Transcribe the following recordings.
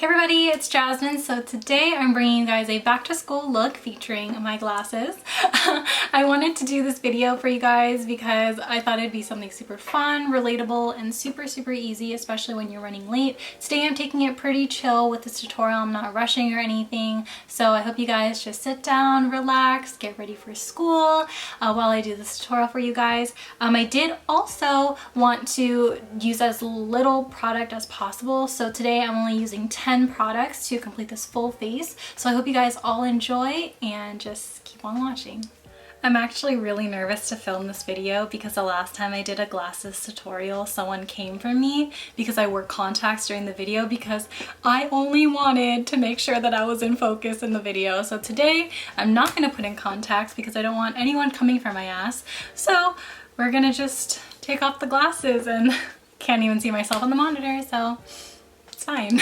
Hey everybody, it's Jasmine. So today I'm bringing you guys a back to school look featuring my glasses. I wanted to do this video for you guys because I thought it'd be something super fun, relatable, and super easy, especially when you're running late. Today I'm taking it pretty chill with this tutorial. I'm not rushing or anything. So I hope you guys just sit down, relax, get ready for school while I do this tutorial for you guys. I did also want to use as little product as possible. So today I'm only using 10 products to complete this full face. So I hope you guys all enjoy and just keep on watching. I'm actually really nervous to film this video because the last time I did a glasses tutorial, someone came for me because I wore contacts during the video because I only wanted to make sure that I was in focus in the video. So today I'm not going to put in contacts because I don't want anyone coming for my ass. So we're gonna just take off the glasses and can't even see myself on the monitor, so it's fine.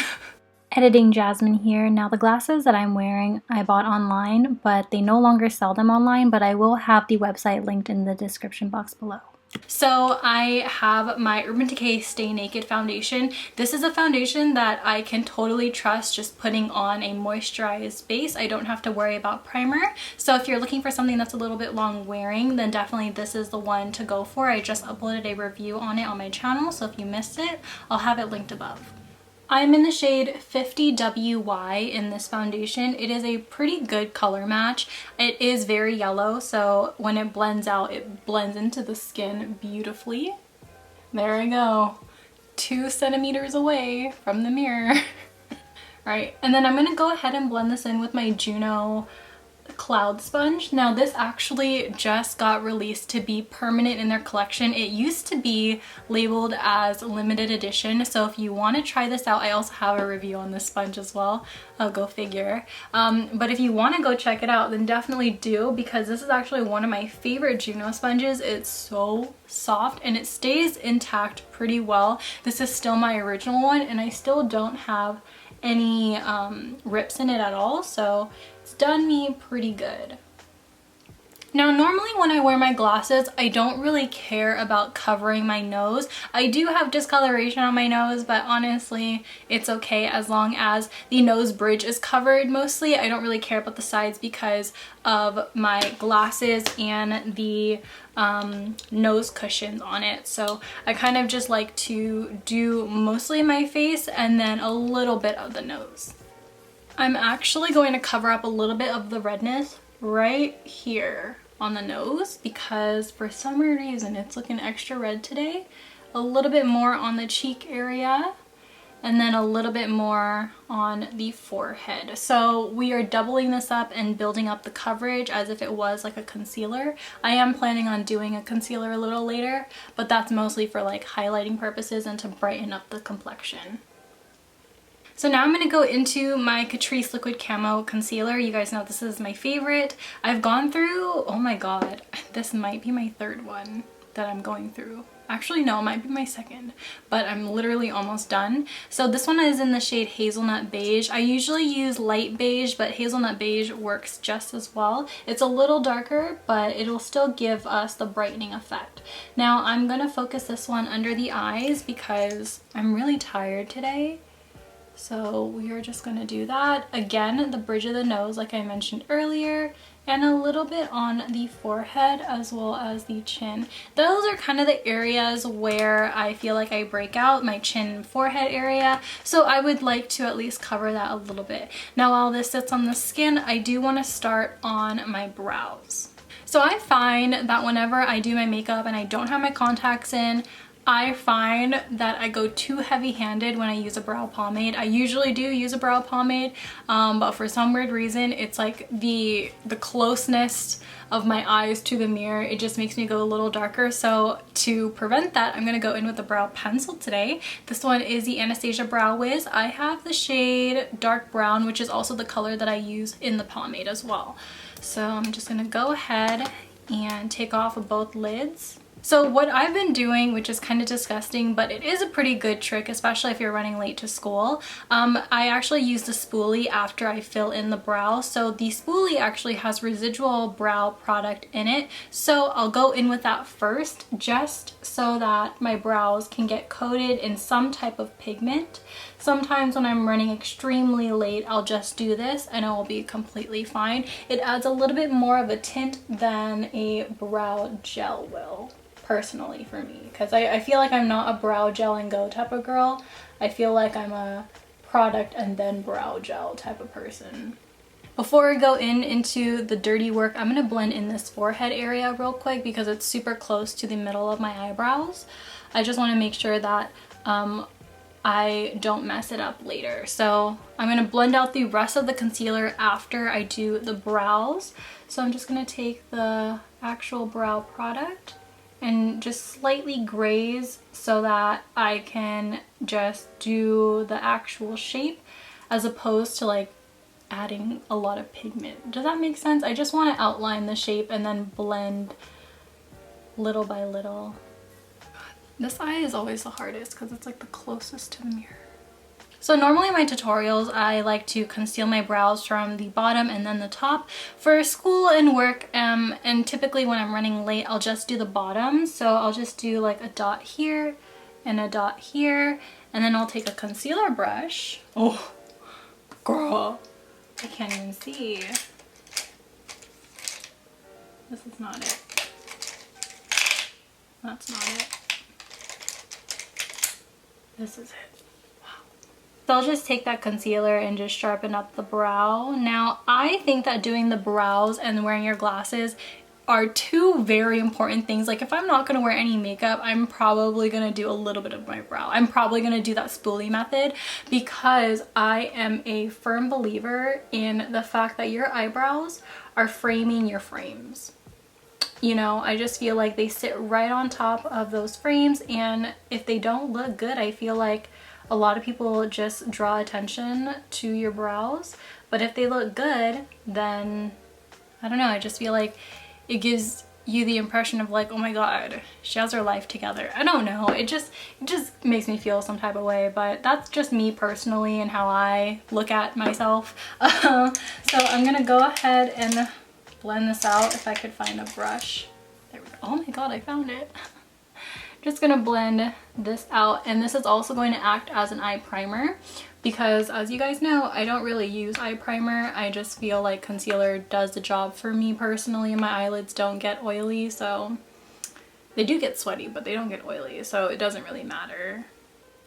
Editing Jasmine here. Now the glasses that I'm wearing I bought online, but they no longer sell them online, but I will have the website linked in the description box below. So I have my Urban Decay Stay Naked foundation. This is a foundation that I can totally trust just putting on a moisturized base. I don't have to worry about primer. So if you're looking for something that's a little bit long wearing, then definitely this is the one to go for. I just uploaded a review on it on my channel, so if you missed it, I'll have it linked above. I'm in the shade 50WY in this foundation. It is a pretty good color match. It is very yellow, so when it blends out, it blends into the skin beautifully. There I go, 2 centimeters away from the mirror. Right, and then I'm gonna go ahead and blend this in with my Juno cloud sponge. Now this actually just got released to be permanent in their collection. It used to be labeled as limited edition, so if you want to try this out, I also have a review on this sponge as well. Go figure. But if you want to go check it out, then definitely do, because this is actually one of my favorite Juno sponges. It's so soft and it stays intact pretty well. This is still my original one and I still don't have any rips in it at all, so it's done me pretty good. Now normally when I wear my glasses, I don't really care about covering my nose. I do have discoloration on my nose, but honestly it's okay as long as the nose bridge is covered mostly. I don't really care about the sides because of my glasses and the nose cushions on it. So I kind of just like to do mostly my face and then a little bit of the nose. I'm actually going to cover up a little bit of the redness right here on the nose because for some reason it's looking extra red today. A little bit more on the cheek area and then a little bit more on the forehead. So we are doubling this up and building up the coverage as if it was like a concealer. I am planning on doing a concealer a little later, but that's mostly for like highlighting purposes and to brighten up the complexion. So now I'm going to go into my Catrice Liquid Camo Concealer. You guys know this is my favorite. I've gone through, oh my god, this might be my third one that I'm going through. Actually, no, it might be my second, but I'm literally almost done. So this one is in the shade Hazelnut Beige. I usually use light beige, but Hazelnut Beige works just as well. It's a little darker, but it'll still give us the brightening effect. Now I'm going to focus this one under the eyes because I'm really tired today. So we are just going to do that. Again, the bridge of the nose like I mentioned earlier, and a little bit on the forehead as well as the chin. Those are kind of the areas where I feel like I break out, my chin and forehead area. So I would like to at least cover that a little bit. Now while this sits on the skin, I do want to start on my brows. So I find that whenever I do my makeup and I don't have my contacts in, I find that I go too heavy-handed when I use a brow pomade. I usually do use a brow pomade, but for some weird reason, it's like the closeness of my eyes to the mirror, it just makes me go a little darker. So to prevent that, I'm gonna go in with the brow pencil today. This one is the Anastasia Brow Wiz. I have the shade Dark Brown, which is also the color that I use in the pomade as well. So I'm just gonna go ahead and take off both lids. So what I've been doing, which is kind of disgusting, but it is a pretty good trick, especially if you're running late to school. I actually use the spoolie after I fill in the brow. So the spoolie actually has residual brow product in it. So I'll go in with that first, just so that my brows can get coated in some type of pigment. Sometimes when I'm running extremely late, I'll just do this and it will be completely fine. It adds a little bit more of a tint than a brow gel will, personally for me, because I feel like I'm not a brow gel and go type of girl. I feel like I'm a product and then brow gel type of person. Before I go into the dirty work, I'm going to blend in this forehead area real quick because it's super close to the middle of my eyebrows. I just want to make sure that I don't mess it up later. So I'm going to blend out the rest of the concealer after I do the brows. So I'm just going to take the actual brow product and just slightly graze so that I can just do the actual shape as opposed to like adding a lot of pigment. Does that make sense? I just want to outline the shape and then blend little by little. This eye is always the hardest because it's like the closest to the mirror. So normally in my tutorials, I like to conceal my brows from the bottom and then the top. For school and work, and typically when I'm running late, I'll just do the bottom. So I'll just do like a dot here and a dot here. And then I'll take a concealer brush. Oh, girl, I can't even see. This is not it. That's not it. This is it. Wow. So I'll just take that concealer and just sharpen up the brow. Now, I think that doing the brows and wearing your glasses are two very important things. Like if I'm not gonna wear any makeup, I'm probably gonna do a little bit of my brow. I'm probably gonna do that spoolie method because I am a firm believer in the fact that your eyebrows are framing your frames. You know, I just feel like they sit right on top of those frames, and if they don't look good, I feel like a lot of people just draw attention to your brows. But if they look good, then I don't know, I just feel like it gives you the impression of like, oh my god, she has her life together. I don't know, it just makes me feel some type of way, but that's just me personally and how I look at myself. So I'm gonna go ahead and blend this out. If I could find a brush. There we go. Oh my god, I found it. Just gonna blend this out, and this is also going to act as an eye primer because, as you guys know, I don't really use eye primer. I just feel like concealer does the job for me personally, and my eyelids don't get oily. So they do get sweaty, but they don't get oily, so it doesn't really matter.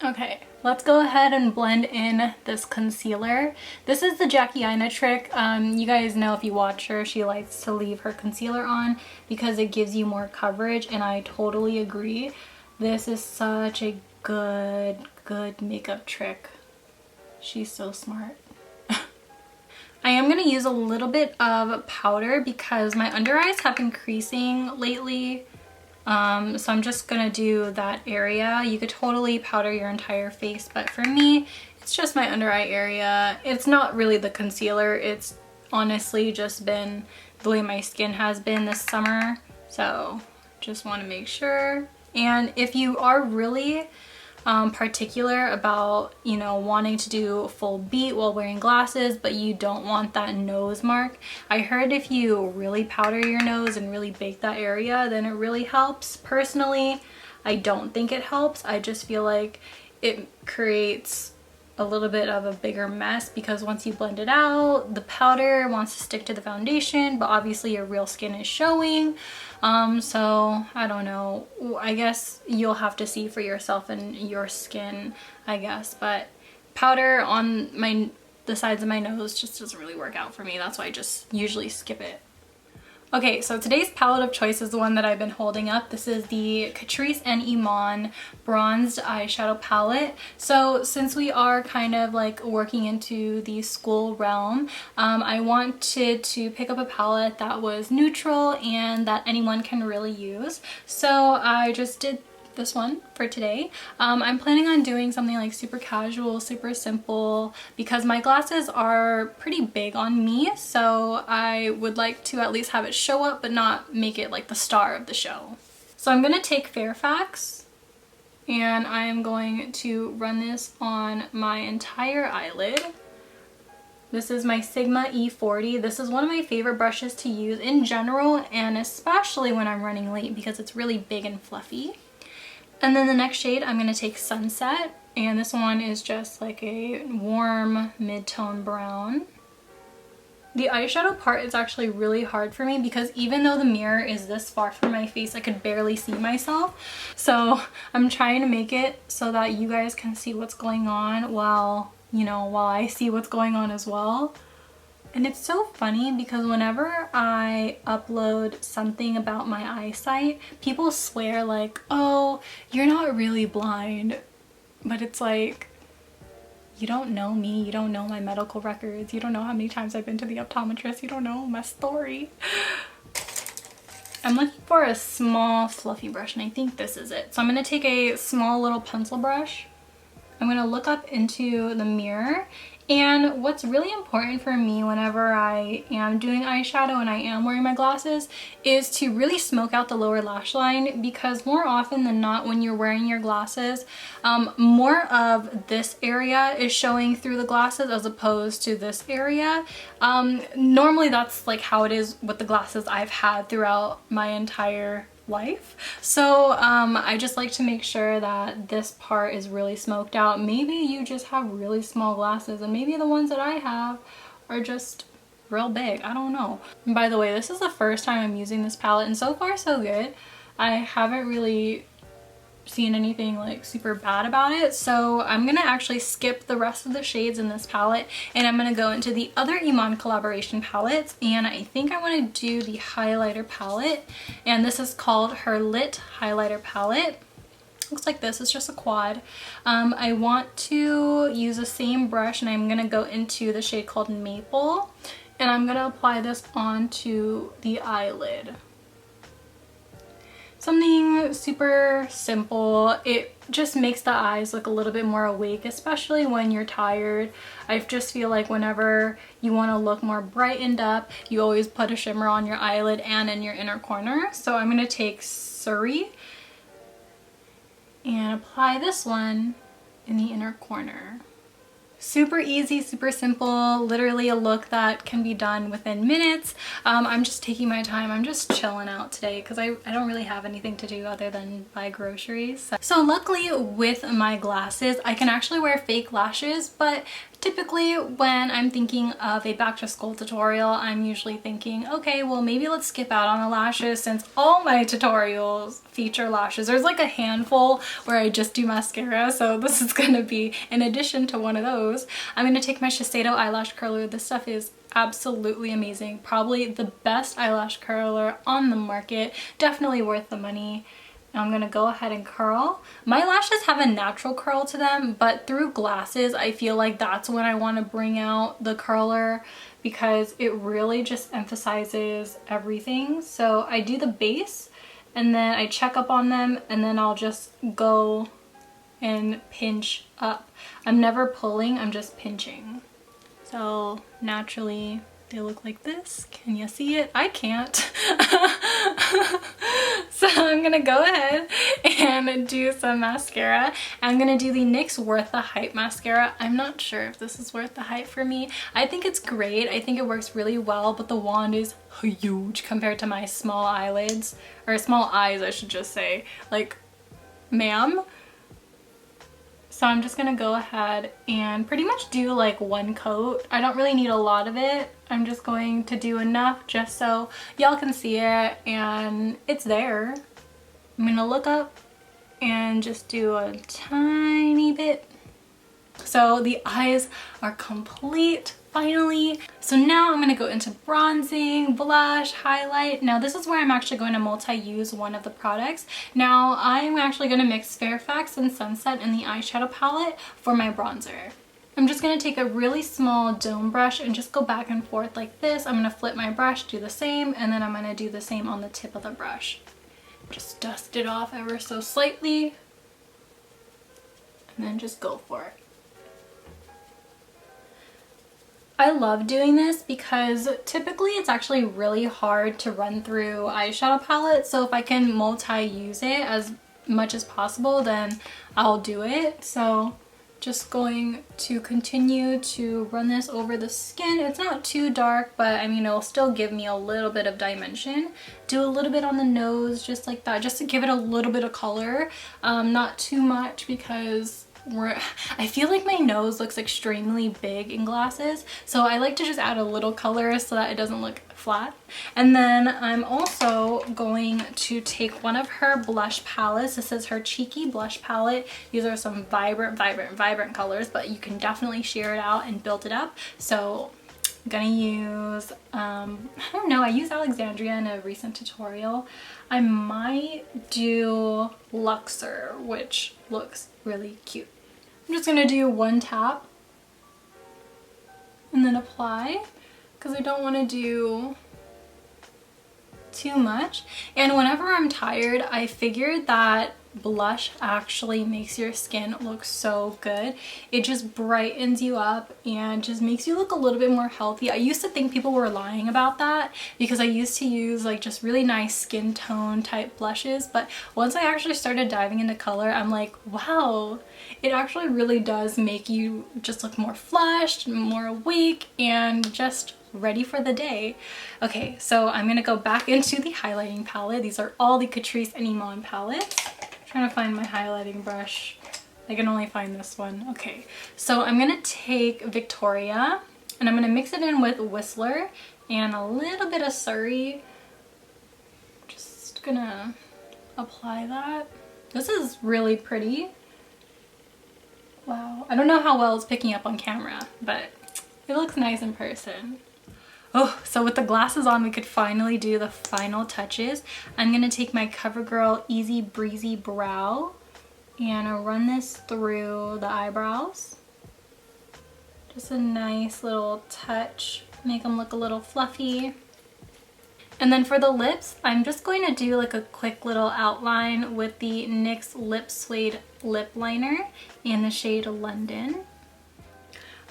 Okay, let's go ahead and blend in this concealer. This is the Jackie Aina trick. You guys know, if you watch her, she likes to leave her concealer on because it gives you more coverage, and I totally agree. This is such a good makeup trick. She's so smart. I am going to use a little bit of powder because my under eyes have been creasing lately. So I'm just gonna do that area. You could totally powder your entire face, but for me, it's just my under eye area. It's not really the concealer. It's honestly just been the way my skin has been this summer. So just want to make sure. And if you are really particular about, you know, wanting to do full beat while wearing glasses, but you don't want that nose mark, I heard if you really powder your nose and really bake that area, then it really helps. Personally, I don't think it helps. I just feel like it creates a little bit of a bigger mess because once you blend it out, the powder wants to stick to the foundation, but obviously your real skin is showing. So I don't know, I guess you'll have to see for yourself and your skin, I guess, but powder on the sides of my nose just doesn't really work out for me. That's why I just usually skip it. Okay, so today's palette of choice is the one that I've been holding up. This is the CatricxEman bronzed eyeshadow palette. So since we are kind of like working into the school realm, I wanted to pick up a palette that was neutral and that anyone can really use. So I just did this one for today. I'm planning on doing something like super casual, super simple, because my glasses are pretty big on me, so I would like to at least have it show up but not make it like the star of the show. So I'm going to take Fairfax and I am going to run this on my entire eyelid. This is my Sigma E40. This is one of my favorite brushes to use in general, and especially when I'm running late because it's really big and fluffy. And then the next shade, I'm going to take Sunset, and this one is just like a warm mid-tone brown. The eyeshadow part is actually really hard for me because even though the mirror is this far from my face, I could barely see myself. So I'm trying to make it so that you guys can see what's going on while, you know, while I see what's going on as well. And it's so funny because whenever I upload something about my eyesight, people swear like, oh, you're not really blind. But it's like, you don't know me, you don't know my medical records, you don't know how many times I've been to the optometrist, you don't know my story. I'm looking for a small fluffy brush and I think this is it. So I'm going to take a small little pencil brush. I'm going to look up into the mirror, and what's really important for me whenever I am doing eyeshadow and I am wearing my glasses is to really smoke out the lower lash line, because more often than not when you're wearing your glasses, more of this area is showing through the glasses as opposed to this area. Normally that's like how it is with the glasses I've had throughout my entire life. So I just like to make sure that this part is really smoked out. Maybe you just have really small glasses and maybe the ones that I have are just real big. I don't know. And by the way, this is the first time I'm using this palette and so far so good. I haven't really seen anything like super bad about it, so I'm gonna actually skip the rest of the shades in this palette and I'm gonna go into the other Iman collaboration palettes, and I think I want to do the highlighter palette, and this is called her Lit Highlighter Palette. Looks like this, it's just a quad. I want to use the same brush and I'm gonna go into the shade called Maple, and I'm gonna apply this onto the eyelid. Something super simple. It just makes the eyes look a little bit more awake, especially when you're tired. I just feel like whenever you want to look more brightened up, you always put a shimmer on your eyelid and in your inner corner. So I'm going to take Surrey and apply this one in the inner corner. Super easy, super simple, literally a look that can be done within minutes. I'm just taking my time. I'm just chilling out today because I don't really have anything to do other than buy groceries. So luckily with my glasses, I can actually wear fake lashes, but typically when I'm thinking of a back to school tutorial, I'm usually thinking, okay, well maybe let's skip out on the lashes since all my tutorials feature lashes. There's like a handful where I just do mascara, so this is gonna be in addition to one of those. I'm gonna take my Shiseido eyelash curler. This stuff is absolutely amazing. Probably the best eyelash curler on the market. Definitely worth the money. I'm gonna go ahead and curl. My lashes have a natural curl to them, but through glasses, I feel like that's when I want to bring out the curler because it really just emphasizes everything. So I do the base and then I check up on them and then I'll just go and pinch up. I'm never pulling, I'm just pinching. So naturally, they look like this. Can you see it? I can't. So I'm gonna go ahead and do some mascara. I'm gonna do the NYX Worth the Hype mascara. I'm not sure if this is worth the hype for me. I think it's great. I think it works really well, but the wand is huge compared to my small eyelids, or small eyes I should just say. Like, ma'am. So I'm just gonna go ahead and pretty much do like one coat. I don't really need a lot of it. I'm just going to do enough just so y'all can see it and it's there. I'm gonna look up and just do a tiny bit. So the eyes are complete. Finally. So now I'm going to go into bronzing, blush, highlight. Now this is where I'm actually going to multi-use one of the products. Now I'm actually going to mix Fairfax and Sunset in the eyeshadow palette for my bronzer. I'm just going to take a really small dome brush and just go back and forth like this. I'm going to flip my brush, do the same, and then I'm going to do the same on the tip of the brush. Just dust it off ever so slightly and then just go for it. I love doing this because typically it's actually really hard to run through eyeshadow palettes, so if I can multi-use it as much as possible, then I'll do it. So just going to continue to run this over the skin. It's not too dark, but I mean, it'll still give me a little bit of dimension. Do a little bit on the nose, just like that, just to give it a little bit of color. Not too much, because I feel like my nose looks extremely big in glasses, so I like to just add a little color so that it doesn't look flat. And then I'm also going to take one of her blush palettes. This is her Cheeky blush palette. These are some vibrant colors, but you can definitely sheer it out and build it up. So I'm gonna use, I don't know, I used Alexandria in a recent tutorial. I might do Luxor, which looks really cute. I'm just gonna do one tap and then apply, because I don't want to do too much. And whenever I'm tired, I figured that blush actually makes your skin look so good. It just brightens you up and just makes you look a little bit more healthy. I used to think people were lying about that, because I used to use like just really nice skin tone type blushes, but once I actually started diving into color, I'm like, wow, it actually really does make you just look more flushed, more awake, and just ready for the day. Okay, so I'm gonna go back into the highlighting palette. These are all the Catrice and Iman palettes. Trying to find my highlighting brush. I can only find this one. Okay, so I'm gonna take Victoria and I'm gonna mix it in with Whistler and a little bit of Surrey. Just gonna apply that. This is really pretty. Wow, I don't know how well it's picking up on camera, but it looks nice in person. Oh, so with the glasses on, we could finally do the final touches. I'm gonna take my CoverGirl Easy Breezy Brow and I'll run this through the eyebrows. Just a nice little touch, make them look a little fluffy. And then for the lips, I'm just going to do like a quick little outline with the NYX Lip Suede lip liner in the shade London.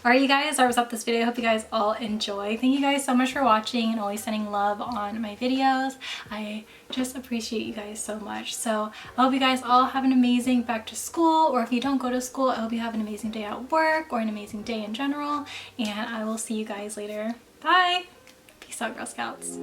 Alright you guys, that was up this video. I hope you guys all enjoy. Thank you guys so much for watching and always sending love on my videos. I just appreciate you guys so much. So I hope you guys all have an amazing back to school, or if you don't go to school, I hope you have an amazing day at work or an amazing day in general. And I will see you guys later. Bye! Peace out, Girl Scouts.